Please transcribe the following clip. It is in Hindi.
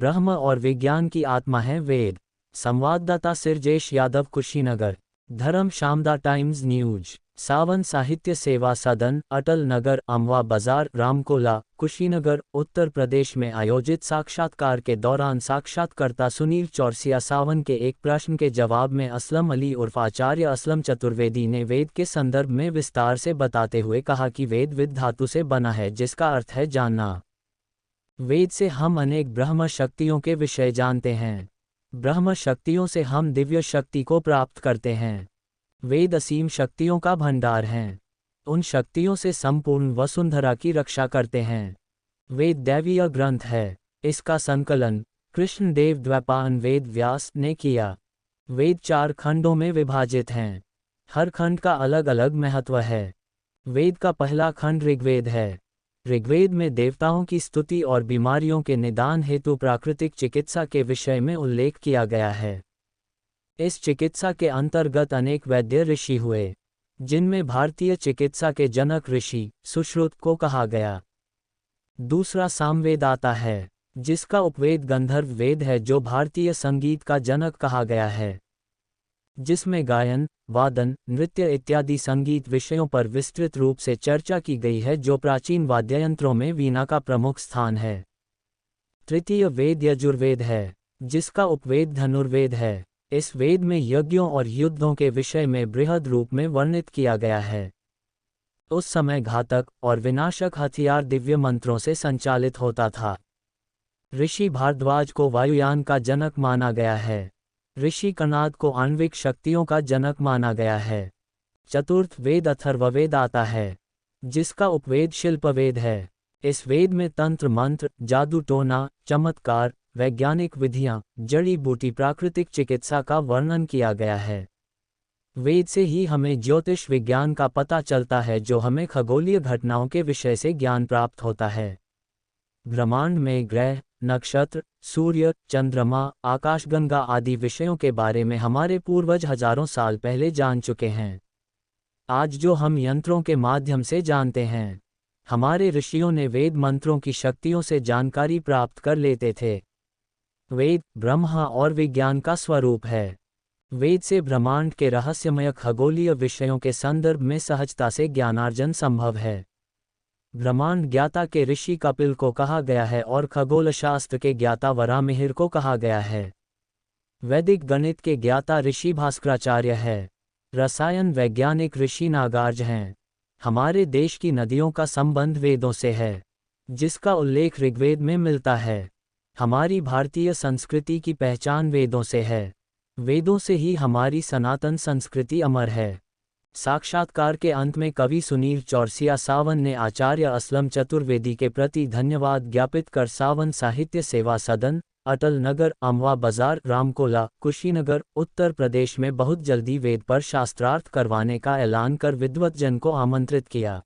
ब्रह्म और विज्ञान की आत्मा है वेद। संवाददाता सिरजेश यादव, कुशीनगर। धर्म शामदा टाइम्स न्यूज। सावन साहित्य सेवा सदन, अटल नगर, अमवा बाजार, रामकोला, कुशीनगर, उत्तर प्रदेश में आयोजित साक्षात्कार के दौरान साक्षात्कारता सुनील चौरसिया सावन के एक प्रश्न के जवाब में असलम अली उर्फ आचार्य असलम चतुर्वेदी ने वेद के संदर्भ में विस्तार से बताते हुए कहा कि वेद विद धातु से बना है, जिसका अर्थ है जानना। वेद से हम अनेक ब्रह्म शक्तियों के विषय जानते हैं। ब्रह्म शक्तियों से हम दिव्य शक्ति को प्राप्त करते हैं। वेद असीम शक्तियों का भंडार हैं। उन शक्तियों से संपूर्ण वसुंधरा की रक्षा करते हैं। वेद दैवीय ग्रंथ है। इसका संकलन कृष्णदेव द्वैपायन वेद व्यास ने किया। वेद 4 खंडों में विभाजित हैं। हर खंड का अलग अलग महत्व है। वेद का पहला खंड ऋग्वेद है। ऋग्वेद में देवताओं की स्तुति और बीमारियों के निदान हेतु प्राकृतिक चिकित्सा के विषय में उल्लेख किया गया है। इस चिकित्सा के अंतर्गत अनेक वैद्य ऋषि हुए, जिनमें भारतीय चिकित्सा के जनक ऋषि सुश्रुत को कहा गया। दूसरा सामवेद आता है, जिसका उपवेद गंधर्व वेद है, जो भारतीय संगीत का जनक कहा गया है, जिसमें गायन, वादन, नृत्य इत्यादि संगीत विषयों पर विस्तृत रूप से चर्चा की गई है, जो प्राचीन वाद्ययंत्रों में वीणा का प्रमुख स्थान है। तृतीय वेद यजुर्वेद है, जिसका उपवेद धनुर्वेद है। इस वेद में यज्ञों और युद्धों के विषय में बृहद रूप में वर्णित किया गया है। उस समय घातक और विनाशक हथियार दिव्य मंत्रों से संचालित होता था। ऋषि भारद्वाज को वायुयान का जनक माना गया है। ऋषि कणाद को आणविक शक्तियों का जनक माना गया है। चतुर्थ वेद अथर्ववेद आता है, जिसका उपवेद शिल्पवेद है। इस वेद में तंत्र मंत्र, जादू टोना, चमत्कार, वैज्ञानिक विधियां, जड़ी बूटी, प्राकृतिक चिकित्सा का वर्णन किया गया है। वेद से ही हमें ज्योतिष विज्ञान का पता चलता है, जो हमें खगोलीय घटनाओं के विषय से ज्ञान प्राप्त होता है। ब्रह्मांड में ग्रह, नक्षत्र, सूर्य, चंद्रमा, आकाशगंगा आदि विषयों के बारे में हमारे पूर्वज हजारों साल पहले जान चुके हैं। आज जो हम यंत्रों के माध्यम से जानते हैं, हमारे ऋषियों ने वेद मंत्रों की शक्तियों से जानकारी प्राप्त कर लेते थे। वेद ब्रह्मा और विज्ञान का स्वरूप है। वेद से ब्रह्मांड के रहस्यमय खगोलीय विषयों के संदर्भ में सहजता से ज्ञानार्जन संभव है। ब्रह्मांड ज्ञाता के ऋषि कपिल को कहा गया है और खगोलशास्त्र के ज्ञाता वराहमिहिर को कहा गया है। वैदिक गणित के ज्ञाता ऋषि भास्कराचार्य है। रसायन वैज्ञानिक ऋषि नागार्ज हैं। हमारे देश की नदियों का संबंध वेदों से है, जिसका उल्लेख ऋग्वेद में मिलता है। हमारी भारतीय संस्कृति की पहचान वेदों से है। वेदों से ही हमारी सनातन संस्कृति अमर है। साक्षात्कार के अंत में कवि सुनील चौरसिया सावन ने आचार्य असलम चतुर्वेदी के प्रति धन्यवाद ज्ञापित कर सावन साहित्य सेवा सदन, अटल नगर, अमवा बाजार, रामकोला, कुशीनगर, उत्तर प्रदेश में बहुत जल्दी वेद पर शास्त्रार्थ करवाने का ऐलान कर विद्वत जन को आमंत्रित किया।